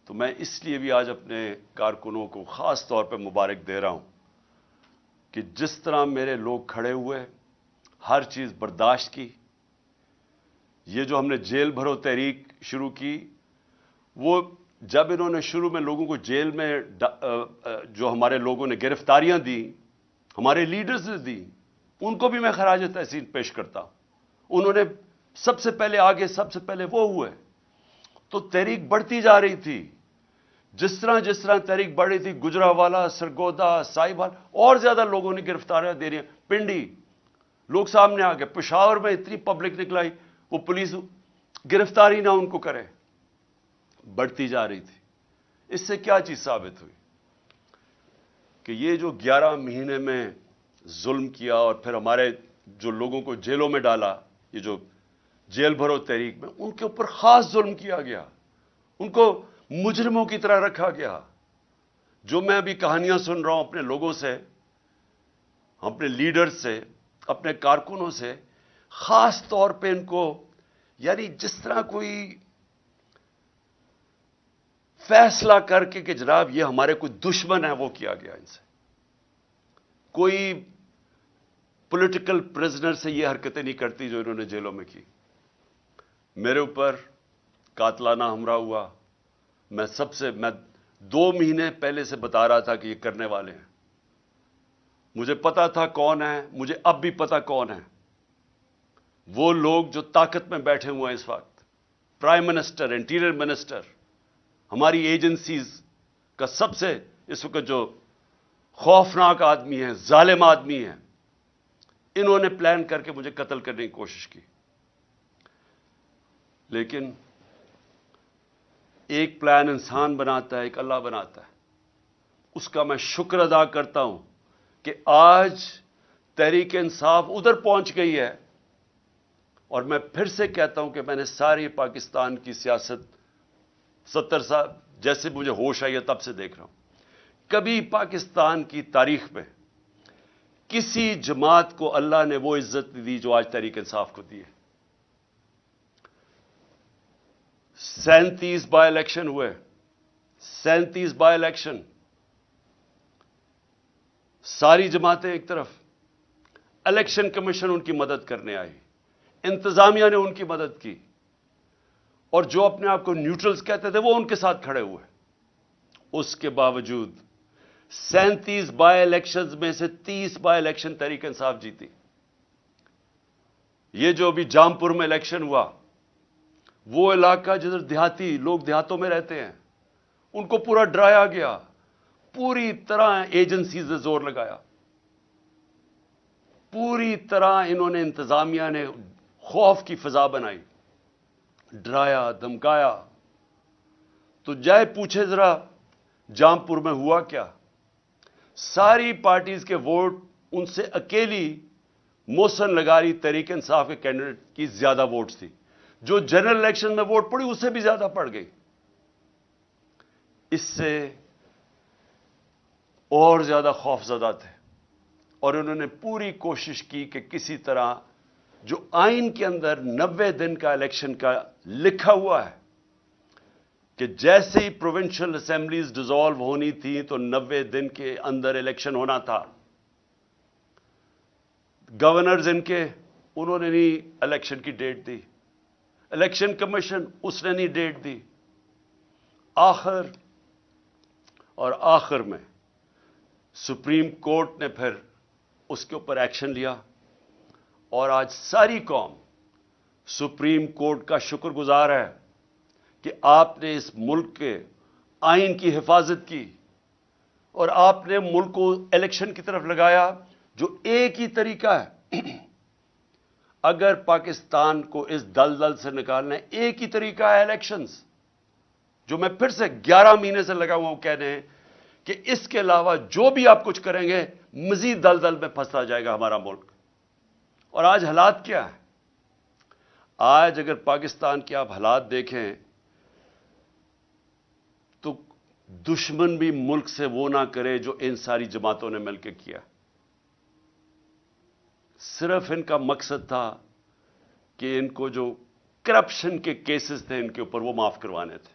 تو میں اس لیے بھی آج اپنے کارکنوں کو خاص طور پہ مبارک دے رہا ہوں کہ جس طرح میرے لوگ کھڑے ہوئے، ہر چیز برداشت کی. یہ جو ہم نے جیل بھرو تحریک شروع کی، وہ جب انہوں نے شروع میں لوگوں کو جیل میں جو ہمارے لوگوں نے گرفتاریاں دی، ہمارے لیڈرز نے دی، ان کو بھی میں خراج تحسین پیش کرتا ہوں. انہوں نے سب سے پہلے آگے، سب سے پہلے وہ ہوئے. تو تحریک بڑھتی جا رہی تھی. جس طرح تحریک بڑھ رہی تھی، گجرانوالہ، سرگودا، سائبال، اور زیادہ لوگوں نے گرفتاریاں دے رہی ہیں. پنڈی لوگ سامنے آ گئے. پشاور میں اتنی پبلک نکلائی، وہ پولیس گرفتاری نہ ان کو کرے. بڑھتی جا رہی تھی. اس سے کیا چیز ثابت ہوئی کہ یہ جو 11 مہینے میں ظلم کیا اور پھر ہمارے جو لوگوں کو جیلوں میں ڈالا، یہ جو جیل بھرو تحریک میں، ان کے اوپر خاص ظلم کیا گیا. ان کو مجرموں کی طرح رکھا گیا. جو میں ابھی کہانیاں سن رہا ہوں اپنے لوگوں سے، اپنے لیڈرز سے، اپنے کارکنوں سے، خاص طور پہ ان کو، یعنی جس طرح کوئی فیصلہ کر کے کہ جناب یہ ہمارے کوئی دشمن ہے، وہ کیا گیا ان سے. کوئی پولیٹیکل پرزنر سے یہ حرکتیں نہیں کرتی جو انہوں نے جیلوں میں کی. میرے اوپر قاتلانہ حملہ ہوا. میں 2 مہینے پہلے سے بتا رہا تھا کہ یہ کرنے والے ہیں. مجھے پتا تھا کون ہے، مجھے اب بھی پتا کون ہے. وہ لوگ جو طاقت میں بیٹھے ہوئے ہیں اس وقت، پرائم منسٹر، انٹیریئر منسٹر، ہماری ایجنسیز کا سب سے اس وقت جو خوفناک آدمی ہے، ظالم آدمی ہے، انہوں نے پلان کر کے مجھے قتل کرنے کی کوشش کی. لیکن ایک پلان انسان بناتا ہے، ایک اللہ بناتا ہے. اس کا میں شکر ادا کرتا ہوں کہ آج تحریک انصاف ادھر پہنچ گئی ہے. اور میں پھر سے کہتا ہوں کہ میں نے ساری پاکستان کی سیاست 70 سال جیسے مجھے ہوش آئی ہے تب سے دیکھ رہا ہوں. کبھی پاکستان کی تاریخ میں کسی جماعت کو اللہ نے وہ عزت نہیں دی جو آج تحریک انصاف کو دی ہے. 37 بائی الیکشن ہوئے، 37 بائی الیکشن. ساری جماعتیں ایک طرف، الیکشن کمیشن ان کی مدد کرنے آئی، انتظامیہ نے ان کی مدد کی، اور جو اپنے آپ کو نیوٹرلز کہتے تھے وہ ان کے ساتھ کھڑے ہوئے. اس کے باوجود 37 بائی الیکشنز میں سے 30 بائی الیکشن تحریک انصاف جیتی. یہ جو ابھی جامپور میں الیکشن ہوا، وہ علاقہ جدھر دیہاتی لوگ دیہاتوں میں رہتے ہیں، ان کو پورا ڈرایا گیا. پوری طرح ایجنسیز نے زور لگایا، پوری طرح انہوں نے، انتظامیہ نے خوف کی فضا بنائی، ڈرایا، دھمکایا. تو جائے پوچھے ذرا جامپور میں ہوا کیا. ساری پارٹیز کے ووٹ ان سے اکیلی محسن لغاری تحریک انصاف کے کینڈیڈیٹ کی زیادہ ووٹس تھی. جو جنرل الیکشن میں ووٹ پڑی اس سے بھی زیادہ پڑ گئی. اس سے اور زیادہ خوف زدہ تھے، اور انہوں نے پوری کوشش کی کہ کسی طرح جو آئین کے اندر 90 دن کا الیکشن کا لکھا ہوا ہے کہ جیسے ہی پروونشل اسمبلیز ڈیزالو ہونی تھی تو 90 دن کے اندر الیکشن ہونا تھا. گورنرز ان کے، انہوں نے نہیں الیکشن کی ڈیٹ دی. الیکشن کمیشن اس نے نہیں ڈیٹ دی. آخر میں سپریم کورٹ نے پھر اس کے اوپر ایکشن لیا، اور آج ساری قوم سپریم کورٹ کا شکر گزار ہے کہ آپ نے اس ملک کے آئین کی حفاظت کی، اور آپ نے ملک کو الیکشن کی طرف لگایا جو ایک ہی طریقہ ہے. اگر پاکستان کو اس دلدل سے نکالنا ہے، ایک ہی طریقہ ہے الیکشنز، جو میں پھر سے 11 مہینے سے لگا ہوا ہوں کہنے ہیں کہ اس کے علاوہ جو بھی آپ کچھ کریں گے مزید دلدل میں پھنستا جائے گا ہمارا ملک. اور آج حالات کیا ہے؟ آج اگر پاکستان کے آپ حالات دیکھیں تو دشمن بھی ملک سے وہ نہ کرے جو ان ساری جماعتوں نے مل کے کیا. صرف ان کا مقصد تھا کہ ان کو جو کرپشن کے کیسز تھے ان کے اوپر وہ معاف کروانے تھے.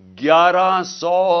1100